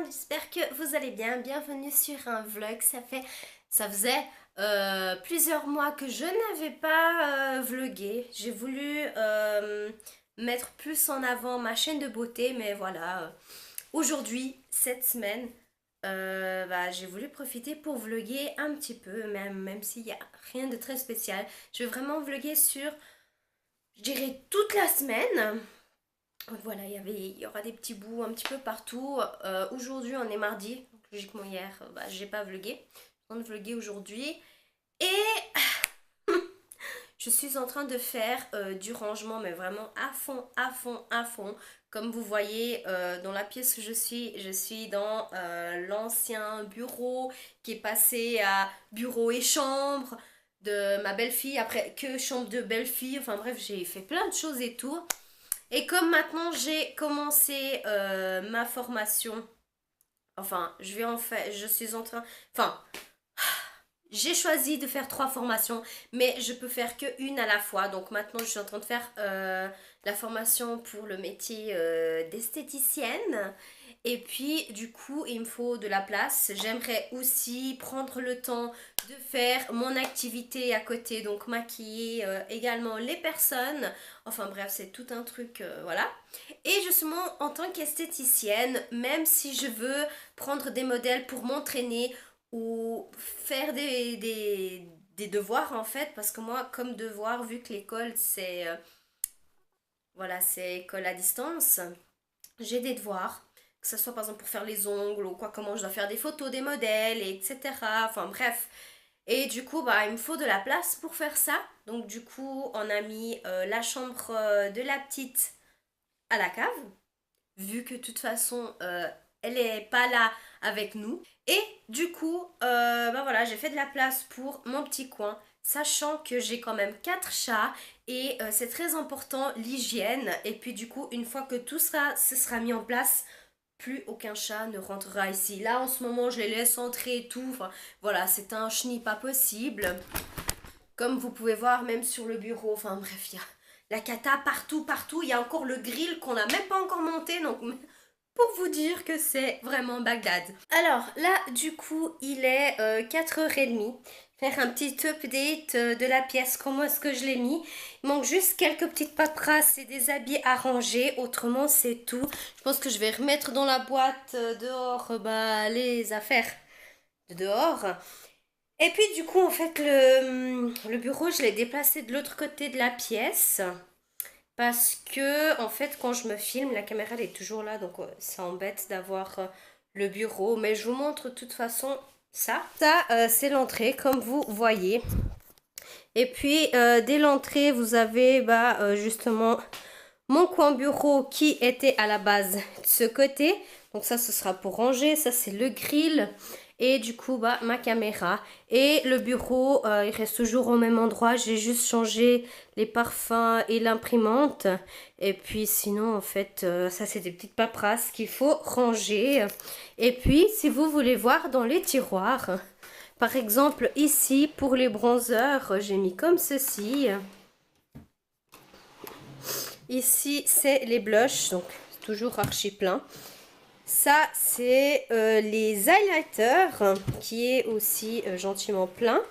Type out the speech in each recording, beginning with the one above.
monde, j'espère que vous allez bien. Bienvenue sur un vlog. Ça faisait plusieurs mois que je n'avais pas vlogué. J'ai voulu mettre plus en avant ma chaîne de beauté, mais voilà. Aujourd'hui, cette semaine, j'ai voulu profiter pour vloguer un petit peu, même s'il n'y a rien de très spécial. Je vais vraiment vloguer sur, je dirais, toute la semaine. Donc voilà, il y aura des petits bouts un petit peu partout. Aujourd'hui, on est mardi. Donc, logiquement, hier, j'ai pas vlogué. Je vais vloguer aujourd'hui. Et je suis en train de faire du rangement, mais vraiment à fond, à fond, à fond. Comme vous voyez, dans la pièce où je suis dans l'ancien bureau qui est passé à bureau et chambre de ma belle-fille. Après, que chambre de belle-fille. Enfin bref, j'ai fait plein de choses et tout. Et comme maintenant j'ai commencé ma formation, enfin je suis en train, enfin j'ai choisi de faire 3 formations, mais je peux faire que une à la fois. Donc maintenant je suis en train de faire la formation pour le métier d'esthéticienne. Et puis du coup il me faut de la place. J'aimerais aussi prendre le temps de faire mon activité à côté, donc maquiller également les personnes. Enfin bref, c'est tout un truc, voilà. Et justement, en tant qu'esthéticienne, même si je veux prendre des modèles pour m'entraîner ou faire des devoirs en fait, parce que moi, comme devoir, vu que l'école c'est voilà, c'est école à distance, j'ai des devoirs, que ce soit par exemple pour faire les ongles ou quoi, comment je dois faire des photos des modèles, etc. Enfin bref. Et du coup, il me faut de la place pour faire ça. Donc du coup, on a mis la chambre de la petite à la cave, vu que de toute façon, elle est pas là avec nous. Et du coup, voilà, j'ai fait de la place pour mon petit coin, sachant que j'ai quand même 4 chats et c'est très important l'hygiène. Et puis du coup, une fois que ce sera mis en place, plus aucun chat ne rentrera ici. Là, en ce moment, je les laisse entrer et tout. Enfin, voilà, c'est un chenil pas possible. Comme vous pouvez voir, même sur le bureau. Enfin, bref, il y a la cata partout, partout. Il y a encore le grill qu'on n'a même pas encore monté. Donc, pour vous dire que c'est vraiment Bagdad. Alors, là, du coup, il est 4h30. Faire un petit update de la pièce. Comment est-ce que je l'ai mis? Il manque juste quelques petites paperasses et des habits à ranger. Autrement, c'est tout. Je pense que je vais remettre dans la boîte dehors les affaires de dehors. Et puis, du coup, en fait, le bureau, je l'ai déplacé de l'autre côté de la pièce. Parce que, en fait, quand je me filme, la caméra elle est toujours là. Donc, ça embête d'avoir le bureau. Mais je vous montre de toute façon ça. Ça, c'est l'entrée, comme vous voyez. Et puis, dès l'entrée, vous avez justement mon coin bureau qui était à la base de ce côté. Donc ça, ce sera pour ranger. Ça, c'est le grill. Et du coup, ma caméra. Et le bureau, il reste toujours au même endroit. J'ai juste changé les parfums et l'imprimante. Et puis sinon, en fait, ça, c'est des petites paperasses qu'il faut ranger. Et puis, si vous voulez voir dans les tiroirs, par exemple, ici, pour les bronzers, j'ai mis comme ceci. Ici, c'est les blushs, donc c'est toujours archi plein. Ça, c'est les highlighters, qui est aussi gentiment plein.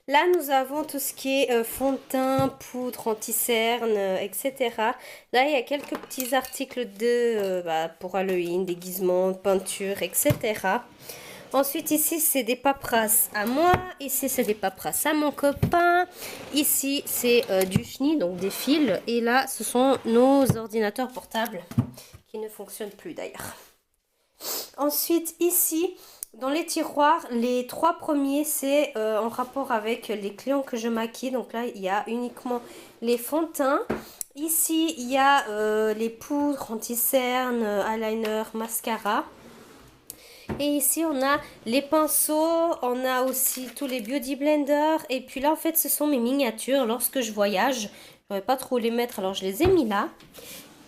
Là, nous avons tout ce qui est fond de teint, poudre anti-cerne, etc. Là, il y a quelques petits articles pour Halloween, déguisements, peinture, etc. Ensuite, ici, c'est des paperasses à moi. Ici, c'est des paperasses à mon copain. Ici, c'est du chenil, donc des fils. Et là, ce sont nos ordinateurs portables qui ne fonctionnent plus d'ailleurs. Ensuite, ici, dans les tiroirs, les 3 premiers, c'est en rapport avec les clients que je maquille. Donc là, il y a uniquement les fonds de teint. Ici, il y a les poudres anti-cerne, eyeliner, mascara. Et ici, on a les pinceaux, on a aussi tous les beauty blenders. Et puis là, en fait, ce sont mes miniatures. Lorsque je voyage, je ne vais pas trop les mettre, alors je les ai mis là.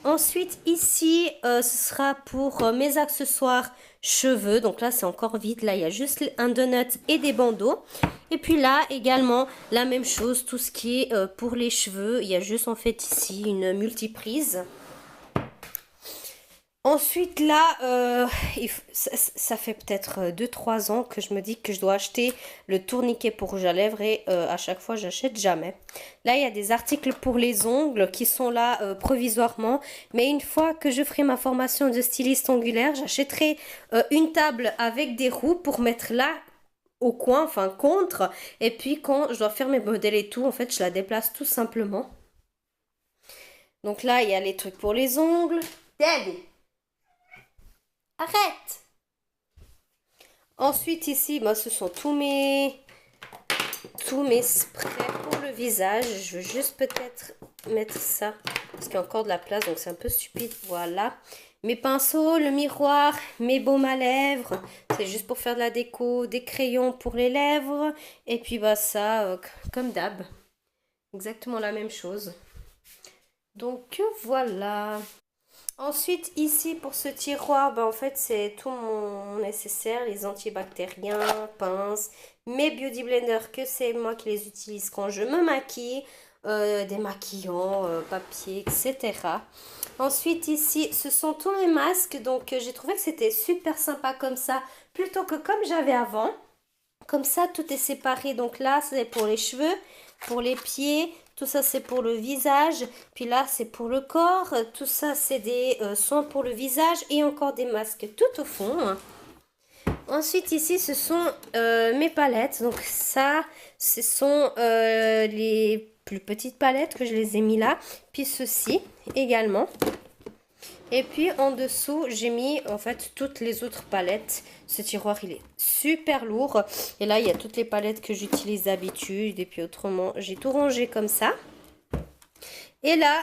Ensuite, ici, ce sera pour mes accessoires cheveux. Donc là, c'est encore vide. Là, il y a juste un donut et des bandeaux. Et puis là, également, la même chose. Tout ce qui est pour les cheveux. Il y a juste, en fait, ici, une multiprise. Ensuite, là, ça fait peut-être 2 3 ans que je me dis que je dois acheter le tourniquet pour rouge à lèvres et à chaque fois, j'achète jamais. Là, il y a des articles pour les ongles qui sont là provisoirement. Mais une fois que je ferai ma formation de styliste ongulaire, j'achèterai une table avec des roues pour mettre là au coin, enfin contre. Et puis, quand je dois faire mes modèles et tout, en fait, je la déplace tout simplement. Donc là, il y a les trucs pour les ongles. Daddy, arrête! Ensuite ici, bah, ce sont tous mes sprays pour le visage. Je veux juste peut-être mettre ça parce qu'il y a encore de la place, donc c'est un peu stupide. Voilà. Mes pinceaux, le miroir, mes baumes à lèvres. C'est juste pour faire de la déco, des crayons pour les lèvres. Et puis bah ça, comme d'hab. Exactement la même chose. Donc voilà. Ensuite, ici, pour ce tiroir, ben, en fait, c'est tout mon nécessaire, les antibactériens, pinces, mes beauty blenders, que c'est moi qui les utilise quand je me maquille, démaquillants, papier, etc. Ensuite, ici, ce sont tous mes masques, donc j'ai trouvé que c'était super sympa comme ça, plutôt que comme j'avais avant. Comme ça, tout est séparé. Donc là, c'est pour les cheveux, pour les pieds. Tout ça, c'est pour le visage. Puis là, c'est pour le corps. Tout ça, c'est des soins pour le visage. Et encore des masques tout au fond. Ensuite, ici, ce sont mes palettes. Donc ça, ce sont les plus petites palettes que je les ai mis là. Puis ceci également. Et puis en dessous, j'ai mis en fait toutes les autres palettes. Ce tiroir, il est super lourd. Et là, il y a toutes les palettes que j'utilise d'habitude. Et puis autrement, j'ai tout rangé comme ça. Et là,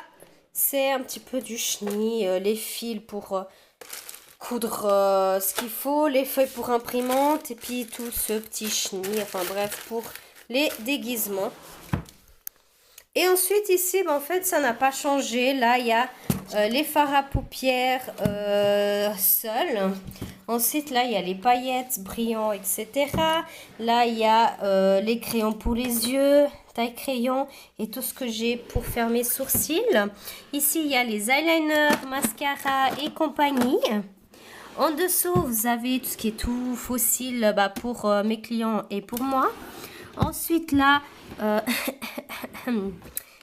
c'est un petit peu du chenille, les fils pour coudre ce qu'il faut, les feuilles pour imprimante. Et puis tout ce petit chenille, enfin bref, pour les déguisements. Et ensuite ici, ben, en fait, ça n'a pas changé. Là, il y a les fards à paupières seuls. Ensuite, là, il y a les paillettes, brillants, etc. Là, il y a les crayons pour les yeux, taille crayon et tout ce que j'ai pour faire mes sourcils. Ici, il y a les eyeliners, mascara et compagnie. En dessous, vous avez tout ce qui est tout fossile bah, pour mes clients et pour moi. Ensuite, là,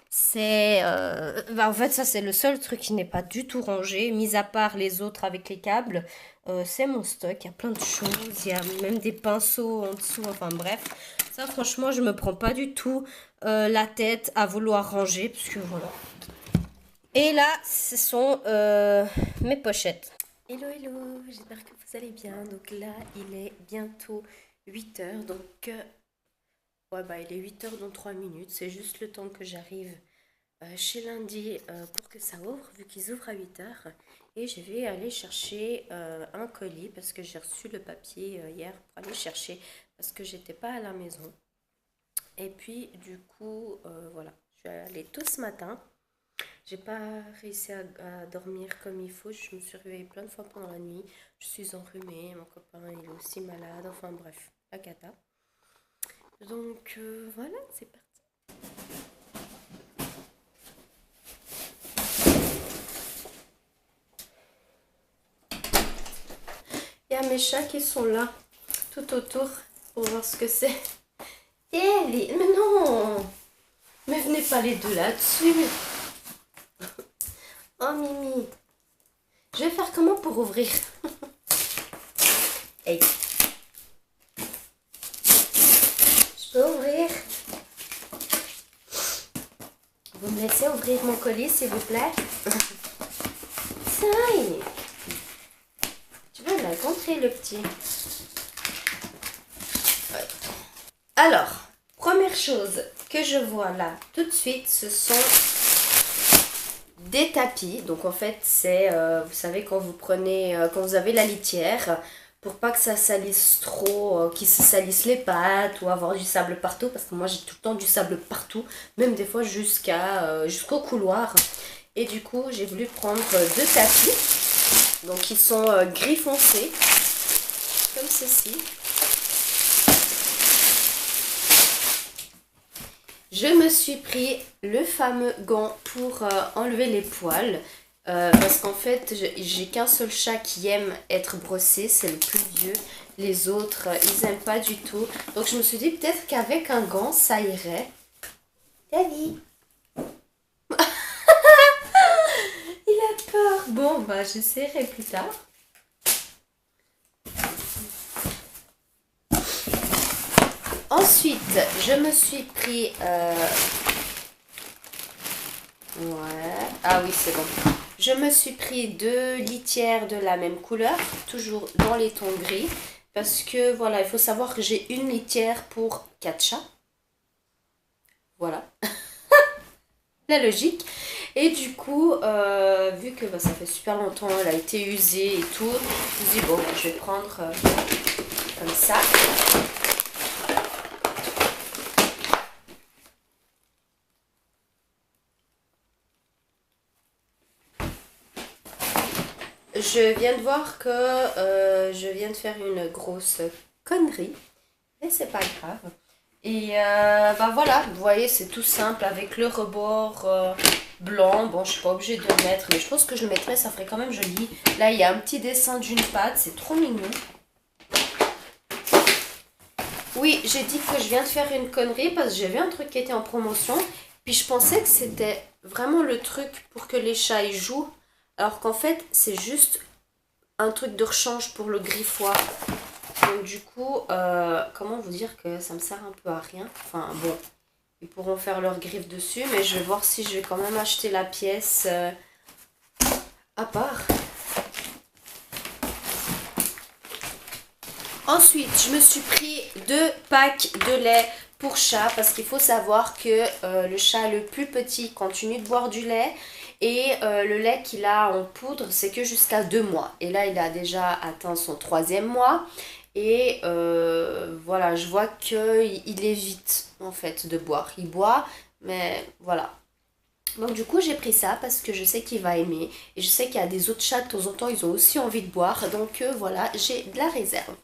c'est... bah, en fait, ça, c'est le seul truc qui n'est pas du tout rangé, mis à part les autres avec les câbles. C'est mon stock, il y a plein de choses, il y a même des pinceaux en dessous, enfin bref. Ça, franchement, je me prends pas du tout la tête à vouloir ranger, parce que voilà. Et là, ce sont mes pochettes. Hello, hello, j'espère que vous allez bien. Donc là, il est bientôt 8 h, donc... ouais, bah, il est 8 h dans 3 minutes. C'est juste le temps que j'arrive chez Lundi pour que ça ouvre, vu qu'ils ouvrent à 8 h. Et je vais aller chercher un colis parce que j'ai reçu le papier hier pour aller chercher parce que j'étais pas à la maison. Et puis, du coup, voilà, je suis allée tôt ce matin. J'ai pas réussi à dormir comme il faut. Je me suis réveillée plein de fois pendant la nuit. Je suis enrhumée. Mon copain, il est aussi malade. Enfin, bref, la cata. Donc voilà, c'est parti. Il y a mes chats qui sont là, tout autour, pour voir ce que c'est. Et les... Mais non! Mais venez pas les deux là-dessus. Oh Mimi. Je vais faire comment pour ouvrir? Hey. Je peux ouvrir? Vous me laissez ouvrir mon colis, s'il vous plaît? Ça y est. Tu veux me la montrer, le petit? Ouais. Alors, première chose que je vois là tout de suite, ce sont des tapis. Donc en fait, c'est, vous savez, quand vous prenez, quand vous avez la litière, pour pas que ça salisse trop, qu'il se salisse les pattes ou avoir du sable partout, parce que moi j'ai tout le temps du sable partout, même des fois jusqu'au couloir. Et du coup, j'ai voulu prendre 2 tapis. Donc ils sont gris foncé, comme ceci. Je me suis pris le fameux gant pour enlever les poils. Parce qu'en fait, j'ai qu'un seul chat qui aime être brossé, c'est le plus vieux. Les autres, ils aiment pas du tout. Donc je me suis dit peut-être qu'avec un gant, ça irait. Daddy, il a peur. Bon, bah j'essaierai plus tard. Ensuite, je me suis pris... Ouais. Ah oui, c'est bon. Je me suis pris 2 litières de la même couleur, toujours dans les tons gris. Parce que voilà, il faut savoir que j'ai une litière pour 4 chats. Voilà, la logique. Et du coup, vu que bah, ça fait super longtemps, elle a été usée et tout, je me suis dit, bon, bah, je vais prendre comme ça. Je viens de voir que je viens de faire une grosse connerie, mais c'est pas grave. Et bah voilà, vous voyez, c'est tout simple avec le rebord blanc. Bon, je suis pas obligée de le mettre, mais je pense que je le mettrai, ça ferait quand même joli. Là, il y a un petit dessin d'une patte, c'est trop mignon. Oui, j'ai dit que je viens de faire une connerie parce que j'ai vu un truc qui était en promotion. Puis je pensais que c'était vraiment le truc pour que les chats y jouent. Alors qu'en fait, c'est juste un truc de rechange pour le griffoir. Donc du coup, comment vous dire que ça me sert un peu à rien. Enfin bon, ils pourront faire leur griffe dessus, mais je vais voir si je vais quand même acheter la pièce à part. Ensuite, je me suis pris 2 packs de lait pour chat parce qu'il faut savoir que le chat le plus petit continue de boire du lait et le lait qu'il a en poudre c'est que jusqu'à 2 mois. Et là, il a déjà atteint son 3e mois et voilà, je vois qu'il évite en fait de boire. Il boit, mais voilà. Donc du coup, j'ai pris ça parce que je sais qu'il va aimer et je sais qu'il y a des autres chats de temps en temps, ils ont aussi envie de boire. Donc voilà, j'ai de la réserve.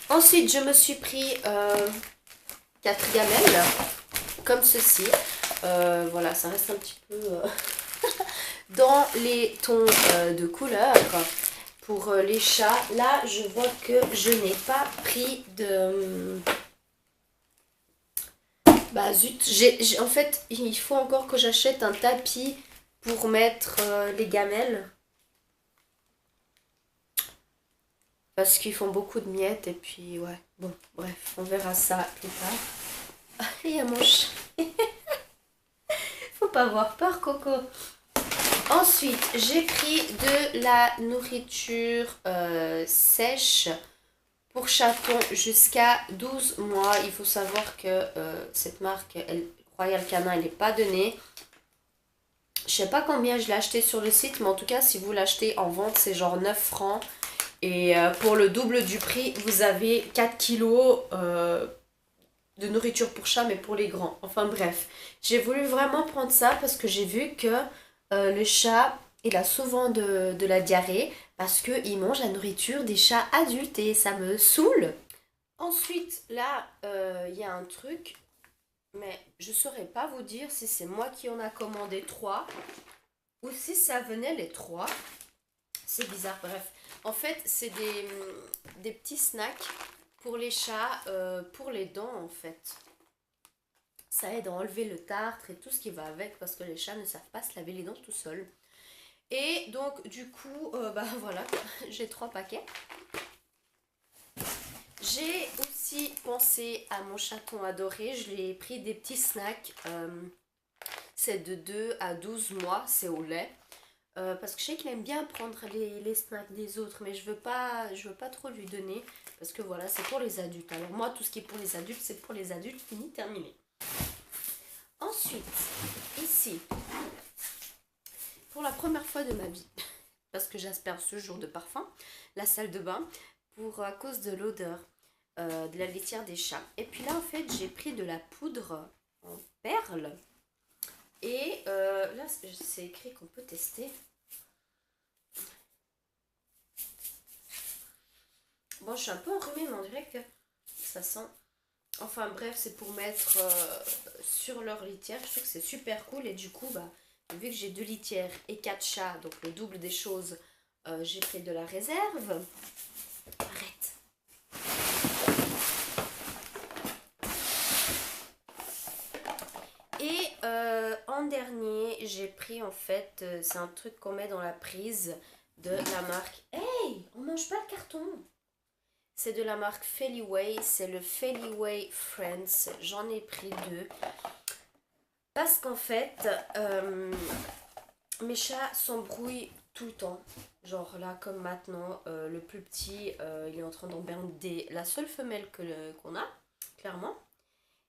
Ensuite, je me suis pris 4 gamelles, comme ceci. Voilà, ça reste un petit peu dans les tons de couleur pour les chats. Là, je vois que je n'ai pas pris de... Bah zut, en fait, il faut encore que j'achète un tapis pour mettre les gamelles. Parce qu'ils font beaucoup de miettes et puis ouais. Bon, bref, on verra ça plus tard. Il y a mon chat. Faut pas avoir peur, Coco. Ensuite, j'ai pris de la nourriture sèche pour chatons jusqu'à 12 mois. Il faut savoir que cette marque, Royal Canin, elle n'est pas donnée. Je sais pas combien je l'ai acheté sur le site, mais en tout cas, si vous l'achetez en vente, c'est genre 9 francs. Et pour le double du prix, vous avez 4 kilos de nourriture pour chat, mais pour les grands. Enfin bref, j'ai voulu vraiment prendre ça parce que j'ai vu que le chat, il a souvent de la diarrhée parce qu'il mange la nourriture des chats adultes et ça me saoule. Ensuite, là, il y a un truc, mais je saurais pas vous dire si c'est moi qui en a commandé 3 ou si ça venait les 3. C'est bizarre, bref. En fait, c'est des petits snacks pour les chats, pour les dents en fait. Ça aide à enlever le tartre et tout ce qui va avec parce que les chats ne savent pas se laver les dents tout seuls. Et donc du coup, bah voilà, j'ai 3 paquets. J'ai aussi pensé à mon chaton adoré. Je lui ai pris des petits snacks. C'est de 2 à 12 mois, c'est au lait. Parce que je sais qu'il aime bien prendre les snacks des autres, mais je veux pas trop lui donner parce que voilà, c'est pour les adultes. Alors moi, tout ce qui est pour les adultes, c'est pour les adultes, fini, terminé. Ensuite, ici, pour la première fois de ma vie, parce que j'aspire ce jour de parfum, la salle de bain, à cause de l'odeur de la litière des chats. Et puis là, en fait, j'ai pris de la poudre en perles. Et là, c'est écrit qu'on peut tester. Bon, je suis un peu enrhumée, mais on dirait que ça sent Enfin bref, c'est pour mettre sur leur litière. Je trouve que c'est super cool. Et du coup, bah, vu que j'ai 2 litières et 4 chats, donc le double des choses, j'ai pris de la réserve. Arrête. Et en dernier, j'ai pris en fait, c'est un truc qu'on met dans la prise de la marque. Hey, on mange pas le carton. C'est de la marque Feliway, c'est le Feliway Friends. J'en ai pris 2. Parce qu'en fait, mes chats s'embrouillent tout le temps. Genre là, comme maintenant, le plus petit, il est en train d'emmerder la seule femelle qu'on a, clairement.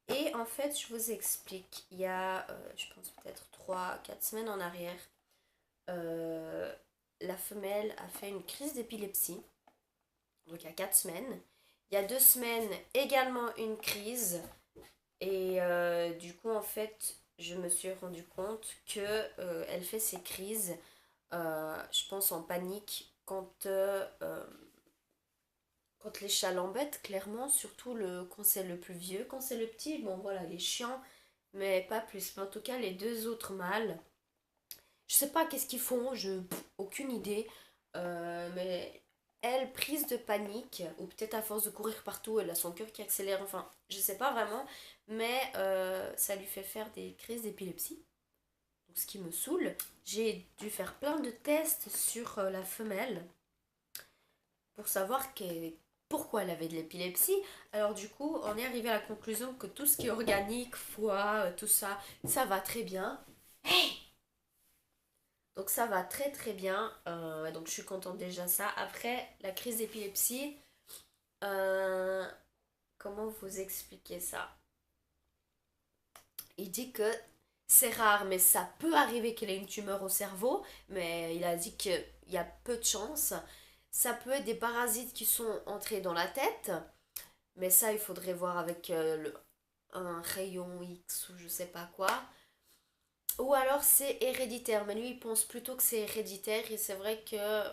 Et en fait, je vous explique, il y a, je pense peut-être 3 4 semaines en arrière, euh, la femelle a fait une crise d'épilepsie. Donc il y a 4 semaines. Il y a 2 semaines, également une crise. Et du coup, en fait, je me suis rendu compte que elle fait ses crises, je pense, en panique quand les chats l'embêtent, clairement, surtout quand c'est le plus vieux. Quand c'est le petit, bon voilà, il est chiant, mais pas plus. Mais en tout cas, les 2 autres mâles, je sais pas qu'est-ce qu'ils font, aucune idée. Mais elle, prise de panique, ou peut-être à force de courir partout, elle a son cœur qui accélère, enfin, je sais pas vraiment, mais ça lui fait faire des crises d'épilepsie. Donc, ce qui me saoule. J'ai dû faire plein de tests sur la femelle pour savoir pourquoi elle avait de l'épilepsie. Alors du coup, on est arrivé à la conclusion que tout ce qui est organique, foie, tout ça, ça va très bien. Hey, donc ça va très très bien. Donc je suis contente déjà ça. Après, la crise d'épilepsie, euh, comment vous expliquer ça? Il dit que c'est rare, mais ça peut arriver qu'elle ait une tumeur au cerveau. Mais il a dit qu'il y a peu de chances. Ça peut être des parasites qui sont entrés dans la tête. Mais ça, il faudrait voir avec un rayon X ou je sais pas quoi. Ou alors c'est héréditaire. Mais lui, il pense plutôt que c'est héréditaire. Et c'est vrai que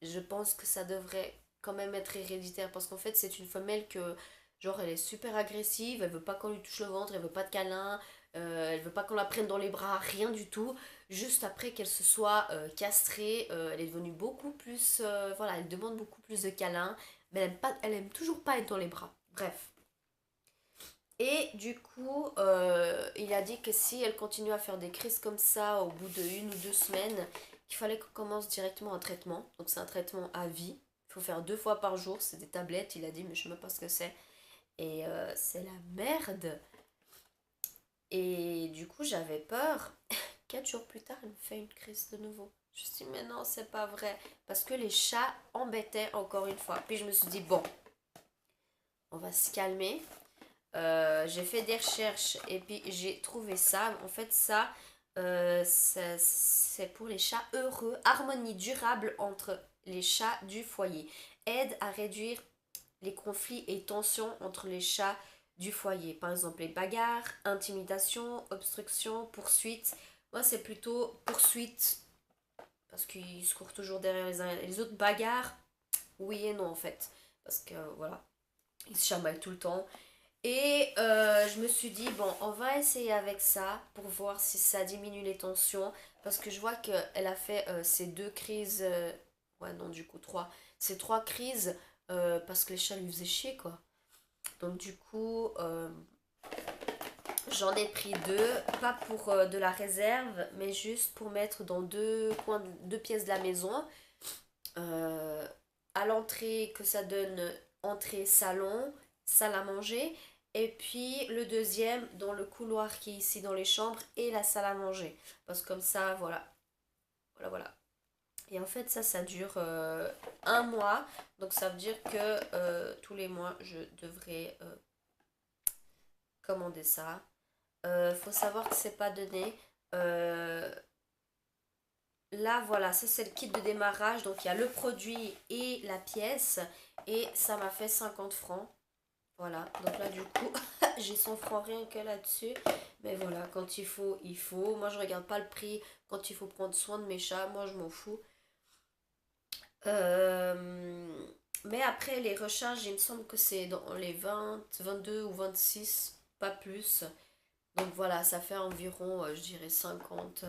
je pense que ça devrait quand même être héréditaire. Parce qu'en fait, c'est une femelle que, genre, elle est super agressive. Elle veut pas qu'on lui touche le ventre. Elle veut pas de câlin. Elle veut pas qu'on la prenne dans les bras. Rien du tout. Juste après qu'elle se soit castrée, elle est devenue beaucoup plus. Voilà, elle demande beaucoup plus de câlins. Mais elle aime toujours pas être dans les bras. Bref. Et du coup, il a dit que si elle continue à faire des crises comme ça au bout de 1 ou 2 semaines, qu'il fallait qu'on commence directement un traitement. Donc c'est un traitement à vie. Il faut faire 2 fois par jour. C'est des tablettes. Il a dit, mais je ne sais même pas ce que c'est. Et c'est la merde. Et du coup, j'avais peur. 4 jours plus tard, elle me fait une crise de nouveau. Je me suis dit, mais non, c'est pas vrai. Parce que les chats embêtaient encore une fois. Puis je me suis dit, bon, on va se calmer. J'ai fait des recherches et puis j'ai trouvé ça. En fait, c'est pour les chats heureux. Harmonie durable entre les chats du foyer. Aide à réduire les conflits et tensions entre les chats du foyer. Par exemple, les bagarres, intimidation, obstruction, poursuite. Moi, c'est plutôt poursuite parce qu'ils se courent toujours derrière les uns et les autres. Bagarres, oui et non en fait. Parce que voilà, ils se chamaillent tout le temps. Et je me suis dit, bon, on va essayer avec ça pour voir si ça diminue les tensions. Parce que je vois qu'elle a fait ces 2 crises, ouais, non, du coup, 3. Ces 3 crises parce que les chats lui faisaient chier, quoi. Donc, du coup, j'en ai pris 2, pas pour de la réserve, mais juste pour mettre dans 2 coins, 2 pièces de la maison. Euh, à l'entrée, que ça donne entrée salon, salle à manger. Et puis le deuxième dans le couloir qui est ici dans les chambres et la salle à manger. Parce que comme ça, voilà. Voilà, voilà. Et en fait, ça dure 1 mois. Donc ça veut dire que tous les mois, je devrais commander ça. Faut savoir que c'est pas donné. Euh, Là, voilà, ça c'est le kit de démarrage. Donc il y a le produit et la pièce. Et ça m'a fait 50 francs. Voilà, donc là du coup, j'ai 100 francs rien que là-dessus. Mais voilà, quand il faut, il faut. Moi, je regarde pas le prix. Quand il faut prendre soin de mes chats, moi, je m'en fous. Euh, Mais après, les recharges, il me semble que c'est dans les 20, 22 ou 26, pas plus. Donc voilà, ça fait environ, je dirais 50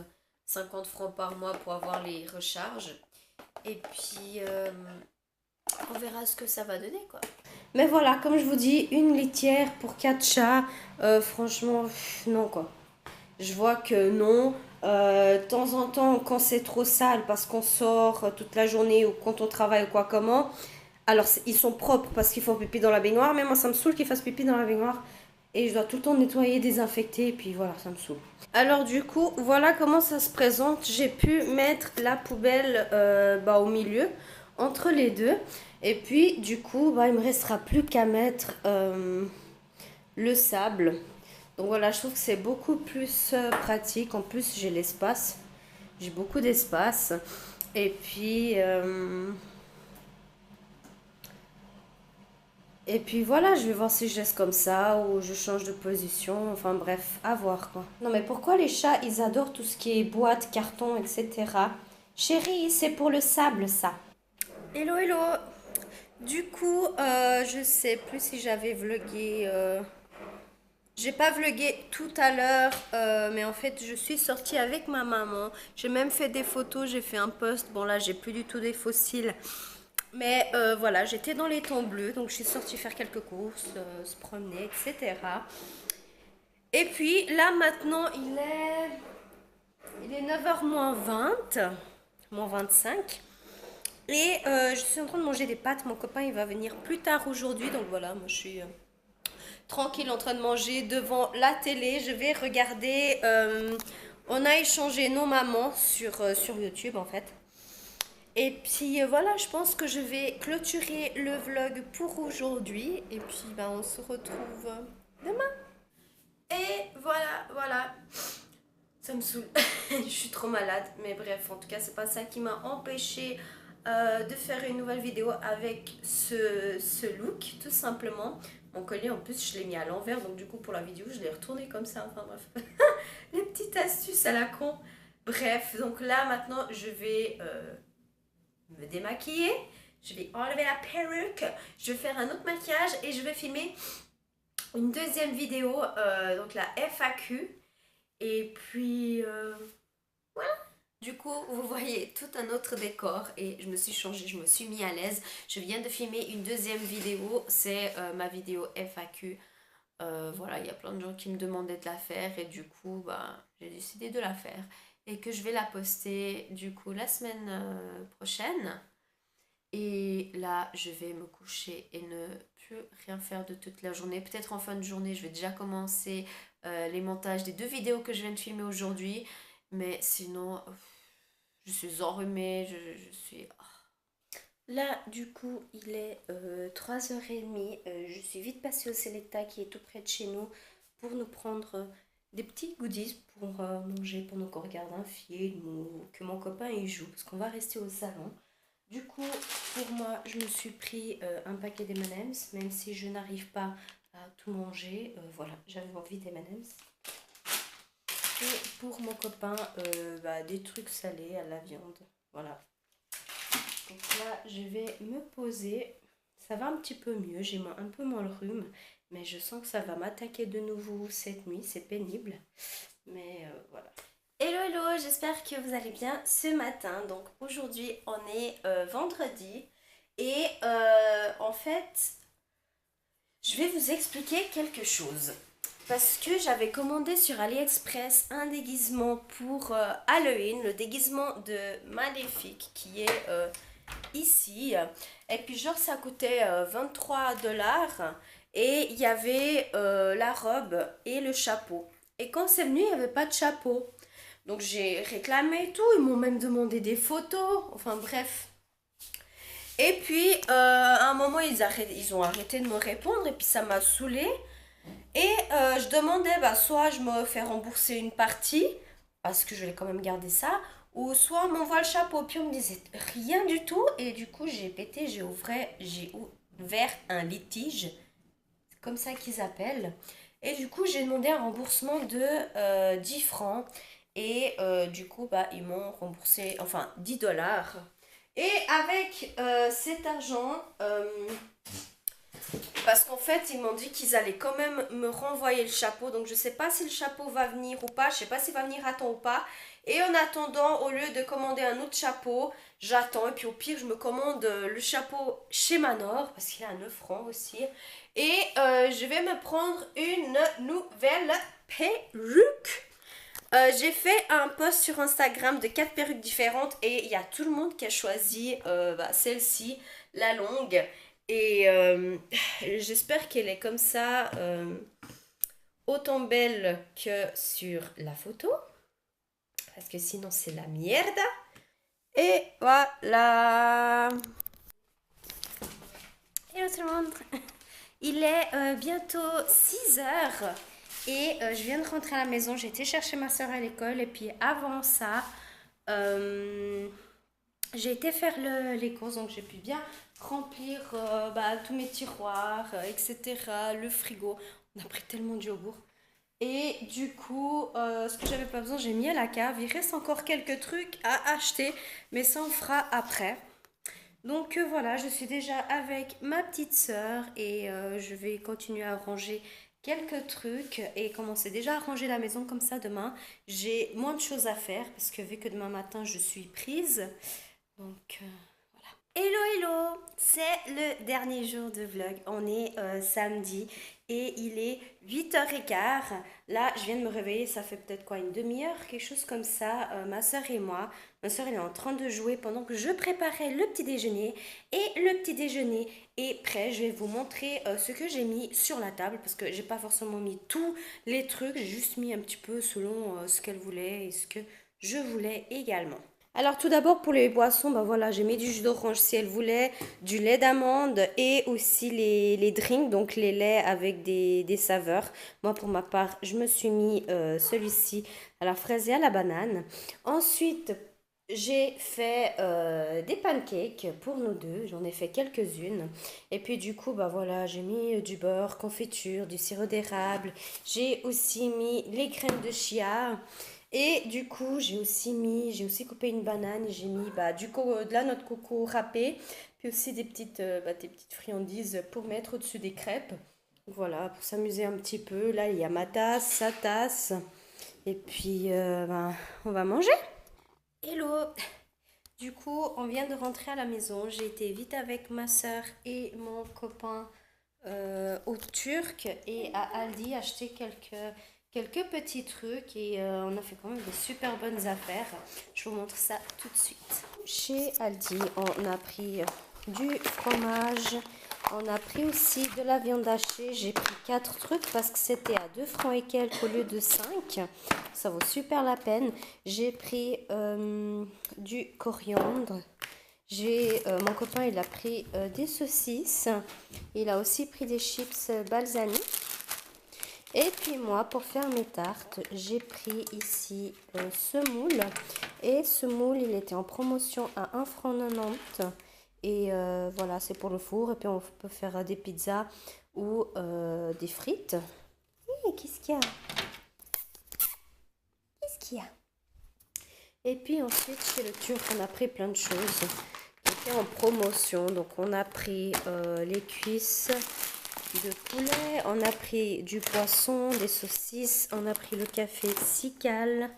francs par mois pour avoir les recharges. Et puis, on verra ce que ça va donner, quoi. Mais voilà, comme je vous dis, une litière pour 4 chats, franchement, non, quoi. Je vois que non. De temps en temps, quand c'est trop sale parce qu'on sort toute la journée ou quand on travaille ou quoi, comment. Alors, ils sont propres parce qu'ils font pipi dans la baignoire, mais moi, ça me saoule qu'ils fassent pipi dans la baignoire. Et je dois tout le temps nettoyer, désinfecter, et puis voilà, ça me saoule. Alors du coup, voilà comment ça se présente. J'ai pu mettre la poubelle au milieu, entre les deux. Et puis du coup, il me restera plus qu'à mettre le sable. Donc voilà, je trouve que c'est beaucoup plus pratique. En plus, j'ai l'espace. J'ai beaucoup d'espace. Et puis... Et puis voilà, je vais voir si je laisse comme ça ou je change de position. Enfin bref, à voir quoi. Non mais pourquoi les chats, ils adorent tout ce qui est boîte, carton, etc. Chérie, c'est pour le sable ça. Hello, hello. Du coup, je sais plus si j'avais vlogué. J'ai pas vlogué tout à l'heure, mais en fait, je suis sortie avec ma maman. J'ai même fait des photos, j'ai fait un post. Bon là, j'ai plus du tout des fossiles. Mais voilà, j'étais dans les tons bleus, donc je suis sortie faire quelques courses, se promener, etc. Et puis là maintenant, il est 9h moins 20, moins 25. Et je suis en train de manger des pâtes. Mon copain, il va venir plus tard aujourd'hui. Donc voilà, moi je suis tranquille en train de manger devant la télé. Je vais regarder. On a échangé nos mamans sur YouTube en fait. Et puis voilà, je pense que je vais clôturer le vlog pour aujourd'hui. Et puis on se retrouve demain. Et voilà, voilà. Ça me saoule. Je suis trop malade. Mais bref, en tout cas, c'est pas ça qui m'a empêché de faire une nouvelle vidéo avec ce look, tout simplement. Mon collier, en plus, je l'ai mis à l'envers. Donc du coup, pour la vidéo, je l'ai retourné comme ça. Enfin bref. Les petites astuces à la con. Bref, donc là, maintenant, je vais... me démaquiller, je vais enlever la perruque, je vais faire un autre maquillage et je vais filmer une deuxième vidéo, donc la FAQ. Et puis voilà. Du coup, vous voyez tout un autre décor et je me suis changée, je me suis mis à l'aise. Je viens de filmer une deuxième vidéo, c'est ma vidéo FAQ. Voilà, il y a plein de gens qui me demandaient de la faire et du coup, j'ai décidé de la faire. Et que je vais la poster du coup la semaine prochaine. Et là, je vais me coucher et ne plus rien faire de toute la journée. Peut-être en fin de journée, je vais déjà commencer les montages des deux vidéos que je viens de filmer aujourd'hui. Mais sinon, je suis enrhumée, je suis... Là, du coup, il est 3h30. Je suis vite passée au Selecta qui est tout près de chez nous pour nous prendre des petits goodies pour manger pendant qu'on regarde un film ou que mon copain y joue parce qu'on va rester au salon. Du coup, pour moi, je me suis pris un paquet d'M&M's, même si je n'arrive pas à tout manger. Voilà, j'avais envie d'M&M's. Et pour mon copain, des trucs salés à la viande. Voilà. Donc là, je vais me poser. Ça va un petit peu mieux, j'ai un peu moins le rhume, mais je sens que ça va m'attaquer de nouveau cette nuit. C'est pénible, mais voilà. Hello hello, j'espère que vous allez bien ce matin. Donc aujourd'hui on est vendredi et en fait je vais vous expliquer quelque chose. Parce que j'avais commandé sur AliExpress un déguisement pour Halloween, le déguisement de Maléfique qui est ici. Et puis genre ça coûtait 23 $ et il y avait la robe et le chapeau. Et quand c'est venu, il n'y avait pas de chapeau. Donc j'ai réclamé et tout, ils m'ont même demandé des photos, enfin bref. Et puis à un moment ils ont arrêté de me répondre et puis ça m'a saoulée. Et je demandais soit je me fais rembourser une partie, parce que je vais quand même garder ça, ou soit on m'envoie le chapeau. Puis on me disait rien du tout et du coup j'ai ouvert un litige, c'est comme ça qu'ils appellent. Et du coup j'ai demandé un remboursement de 10 francs. Et du coup, ils m'ont remboursé, enfin 10 $. Et avec cet argent, parce qu'en fait, ils m'ont dit qu'ils allaient quand même me renvoyer le chapeau. Donc, je ne sais pas si le chapeau va venir ou pas. Je ne sais pas s'il va venir à temps ou pas. Et en attendant, au lieu de commander un autre chapeau, j'attends. Et puis, au pire, je me commande le chapeau chez Manor. Parce qu'il est à 9 francs aussi. Et je vais me prendre une nouvelle perruque. J'ai fait un post sur Instagram de 4 perruques différentes et il y a tout le monde qui a choisi celle-ci, la longue. Et j'espère qu'elle est comme ça, autant belle que sur la photo. Parce que sinon c'est la merde. Et voilà. Hello tout le monde. Il est bientôt 6 heures. Et je viens de rentrer à la maison, j'ai été chercher ma soeur à l'école et puis avant ça, j'ai été faire les courses, donc j'ai pu bien remplir tous mes tiroirs, etc., le frigo. On a pris tellement de yogourt. Et du coup, ce que j'avais pas besoin, j'ai mis à la cave. Il reste encore quelques trucs à acheter, mais ça on fera après. Donc voilà, je suis déjà avec ma petite sœur et je vais continuer à ranger quelques trucs et commencer déjà à ranger la maison comme ça demain. J'ai moins de choses à faire parce que vu que demain matin je suis prise. Donc voilà. Hello hello, c'est le dernier jour de vlog. On est samedi et il est 8h15. Là, je viens de me réveiller, ça fait peut-être quoi, une demi-heure, quelque chose comme ça, ma soeur et moi. Ma soeur, elle est en train de jouer pendant que je préparais le petit déjeuner. Et le petit déjeuner est prêt. Je vais vous montrer ce que j'ai mis sur la table parce que j'ai pas forcément mis tous les trucs. J'ai juste mis un petit peu selon ce qu'elle voulait et ce que je voulais également. Alors tout d'abord pour les boissons, voilà, j'ai mis du jus d'orange si elle voulait, du lait d'amande et aussi les drinks, donc les laits avec des saveurs. Moi pour ma part, je me suis mis celui-ci à la fraise et à la banane. Ensuite, j'ai fait des pancakes pour nous deux, j'en ai fait quelques-unes. Et puis du coup, voilà, j'ai mis du beurre, confiture, du sirop d'érable. J'ai aussi mis les crèmes de chia. Et du coup, j'ai aussi coupé une banane et j'ai mis de la noix de coco râpée, puis aussi des petites friandises pour mettre au-dessus des crêpes. Voilà, pour s'amuser un petit peu. Là, il y a ma tasse, sa tasse. Et puis, on va manger. Hello! Du coup, on vient de rentrer à la maison. J'ai été vite avec ma soeur et mon copain au Turc et à Aldi acheter quelques petits trucs et on a fait quand même des super bonnes affaires. Je vous montre ça tout de suite. Chez Aldi, on a pris du fromage, on a pris aussi de la viande hachée. J'ai pris 4 trucs parce que c'était à 2 francs et quelques au lieu de 5. Ça vaut super la peine. J'ai pris du coriandre. Mon copain, il a pris des saucisses. Il a aussi pris des chips balsamiques. Et puis moi, pour faire mes tartes, j'ai pris ici ce moule. Et ce moule, il était en promotion à 1 franc 90. Et voilà, c'est pour le four. Et puis on peut faire des pizzas ou des frites. Hé, qu'est-ce qu'il y a? Qu'est-ce qu'il y a? Et puis ensuite, chez le Turc, on a pris plein de choses qui étaient en promotion. Donc on a pris les cuisses de poulet, on a pris du poisson, des saucisses, on a pris le café Cical,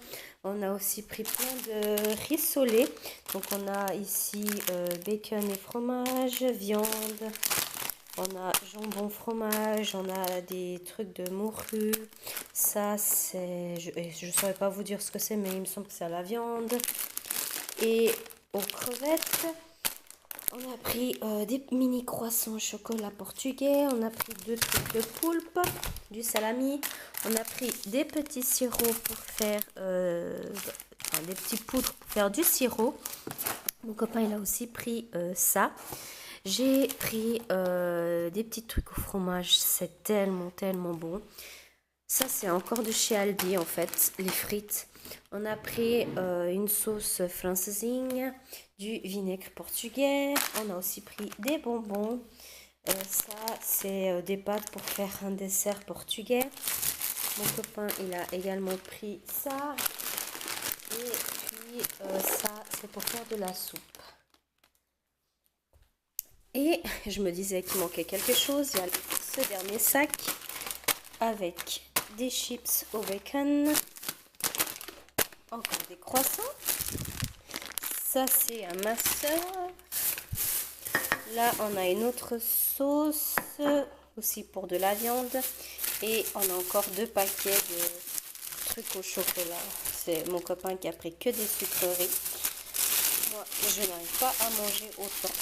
on a aussi pris plein de rissolés. Donc on a ici bacon et fromage, viande, on a jambon fromage, on a des trucs de morue. Ça c'est, je ne saurais pas vous dire ce que c'est, mais il me semble que c'est à la viande. Et aux crevettes, on a pris des mini croissants au chocolat portugais. On a pris 2 trucs de poulpe, du salami. On a pris des petits sirops pour faire des petits poudres pour faire du sirop. Mon copain il a aussi pris ça. J'ai pris des petits trucs au fromage. C'est tellement bon. Ça c'est encore de chez Aldi en fait, les frites. On a pris une sauce francesinha, du vinaigre portugais. On a aussi pris des bonbons. Ça c'est des pâtes pour faire un dessert portugais. Mon copain il a également pris ça. Et puis ça c'est pour faire de la soupe. Et je me disais qu'il manquait quelque chose. Il y a ce dernier sac avec des chips au bacon. Encore des croissants. Ça, c'est un masseur. Là, on a une autre sauce, aussi pour de la viande. Et on a encore 2 paquets de trucs au chocolat. C'est mon copain qui a pris que des sucreries. Moi, je n'arrive pas à manger autant.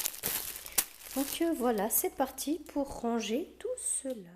Donc voilà, c'est parti pour ranger tout cela.